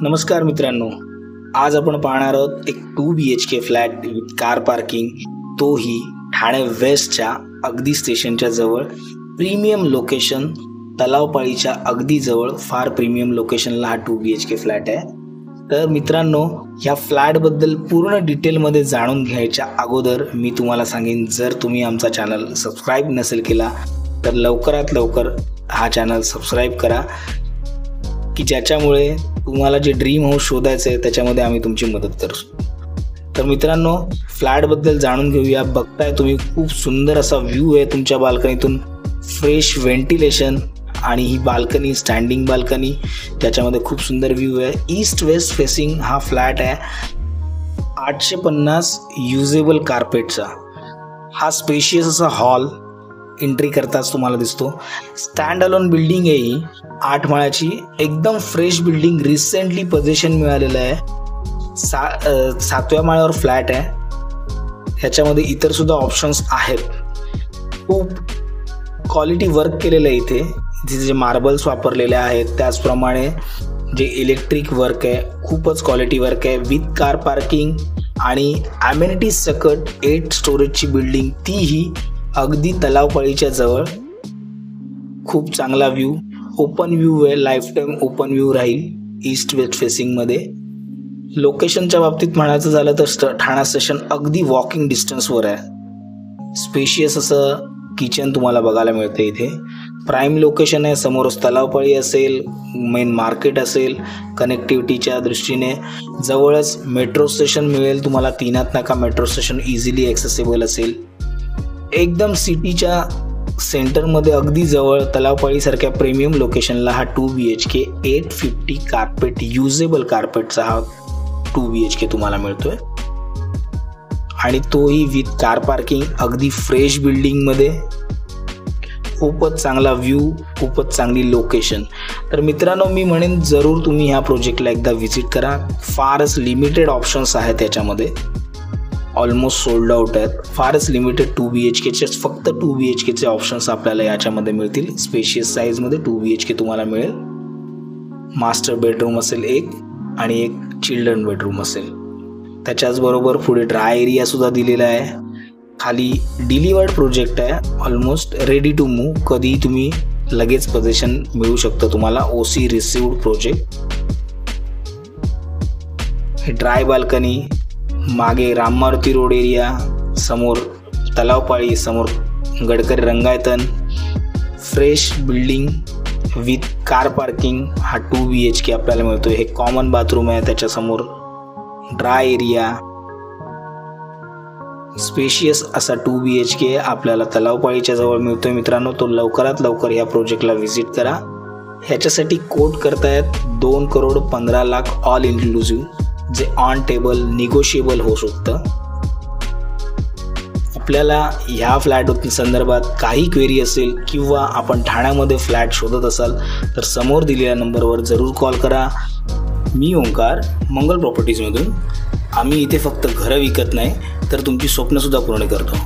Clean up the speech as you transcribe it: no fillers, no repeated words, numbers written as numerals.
नमस्कार मित्रांनो, आज आपण पाहणार आहोत एक 2 BHK flat with car parking, तोही ठाणे वेस्टच्या अगदी स्टेशनच्या जवळ, प्रीमियम लोकेशन, तलावपाळीच्या अगदी जवळ, फार प्रीमियम लोकेशनला हा 2 BHK फ्लॅट आहे। तर मित्रांनो, ह्या फ्लॅटबद्दल पूर्ण डिटेलमध्ये जाणून घ्यायच्या अगोदर मी तुम्हाला सांगेन, जर तुम्ही आमचा चॅनल सबस्क्राईब नसेल केला तर लवकरात लवकर हा चॅनल सबस्क्राईब करा, की ज्याच्यामुळे तुम्हाला जे ड्रीम हाऊस शोधायचं आहे त्याच्यामध्ये आम्ही तुमची मदत करू। तर मित्रांनो, फ्लॅटबद्दल जाणून घेऊया। बघताय तुम्ही, खूप सुंदर असा व्ह्यू आहे तुमच्या बाल्कनीतून, फ्रेश व्हेंटिलेशन, आणि ही बाल्कनी स्टँडिंग बाल्कनी, त्याच्यामध्ये खूप सुंदर व्ह्यू आहे। ईस्ट वेस्ट फेसिंग हा फ्लॅट आहे, 850 युजेबल कार्पेटचा हा स्पेशियस असा हॉल एंट्री करताच तुम्हाला दिसतो। स्टँड अलोन बिल्डिंग आहे ही, 8 माळ्याची एकदम फ्रेश बिल्डिंग, रिसेंटली पोझिशन मिळालेलं आहे। 7व्या माळ्यावर फ्लॅट आहे, ह्याच्यामध्ये इतर सुद्धा ऑप्शन्स आहेत। खूप क्वालिटी वर्क केलेलं आहे इथे जे मार्बल्स वापरलेले आहेत, त्याचप्रमाणे जे इलेक्ट्रिक वर्क आहे, खूपच क्वालिटी वर्क आहे, विथ कार पार्किंग आणि ॲमेनिटीज सकट 8 स्टोरेजची बिल्डिंग, तीही अगदी तलावपाळीच्या जवळ। खूप चांगला व्ह्यू, ओपन व्ह्यू आहे, लाईफ टाईम ओपन व्ह्यू राहील ईस्ट वेस्ट फेसिंगमध्ये। लोकेशनच्या बाबतीत म्हणायचं झालं तर ठाणा स्टेशन अगदी वॉकिंग डिस्टन्सवर आहे। स्पेशियस असं किचन तुम्हाला बघायला मिळते इथे। प्राईम लोकेशन आहे, समोरच तलावपाळी असेल, मेन मार्केट असेल, कनेक्टिव्हिटीच्या दृष्टीने जवळच मेट्रो स्टेशन मिळेल तुम्हाला, 3 नाका मेट्रो स्टेशन इझिली ॲक्सेसिबल असेल। एकदम सिटीच्या सेंटरमध्ये अगदी जवळ, तलावपाळीसारख्या प्रीमियम लोकेशनला हा 2 BHK 850 कार्पेट युजेबल कार्पेटचा हा 2 BHK तुम्हाला मिळतोय, आणि तोही विथ कार पार्किंग, अगदी फ्रेश बिल्डिंगमध्ये, खूपच चांगला व्ह्यू, खूपच चांगली लोकेशन। तर मित्रांनो, मी म्हणेन जरूर तुम्ही ह्या प्रोजेक्टला एकदा व्हिजिट करा। फारच लिमिटेड ऑप्शन्स आहेत त्याच्यामध्ये, ऑलमोस्ट सोल्ड आउट आहेत, फारच लिमिटेड 2 BHKचे, फक्त 2 BHKचे ऑप्शन्स आपल्याला याच्यामध्ये मिळतील। स्पेशियस साईजमध्ये 2 BHK तुम्हाला मिळेल। मास्टर बेडरूम असेल एक, आणि एक चिल्ड्रन बेडरूम असेल, त्याच्याचबरोबर पुढे ड्राय एरिया सुद्धा दिलेला आहे। खाली डिलिवर्ड प्रोजेक्ट आहे, ऑलमोस्ट रेडी टू मूव्ह, कधी तुम्ही लगेच पोझिशन मिळू शकतं तुम्हाला, OC रिसिव्ड प्रोजेक्ट। हे ड्राय बाल्कनी, मागे राम मारुती रोड एरिया, समोर तलावपाळी, समोर Gadkari Rangayatan, fresh building with car parking हा 2 BHK आपल्याला मिळतो। हे कॉमन बाथरूम आहे, त्याच्यासमोर ड्राय एरिया, स्पेशियस असा 2 BHK आपल्याला तलावपाळीच्या जवळ मिळतोय। मित्रांनो, तो लवकरात लवकर या प्रोजेक्टला व्हिजिट करा। ह्याच्यासाठी कोट करतायत 2,15,00,000 ऑल इन्क्लुसिव्ह, जे ऑन टेबल निगोशिएबल होऊ शकतं। आपल्याला ह्या फ्लॅट संदर्भात काही क्वेरी असेल, किंवा आपण ठाण्यामध्ये फ्लॅट शोधत असाल तर समोर दिलेल्या नंबरवर जरूर कॉल करा। मी ओंकार, मंगल प्रॉपर्टीजमधून। आम्ही इथे फक्त घरं विकत नाही तर तुमची स्वप्नसुद्धा पूर्ण करतो।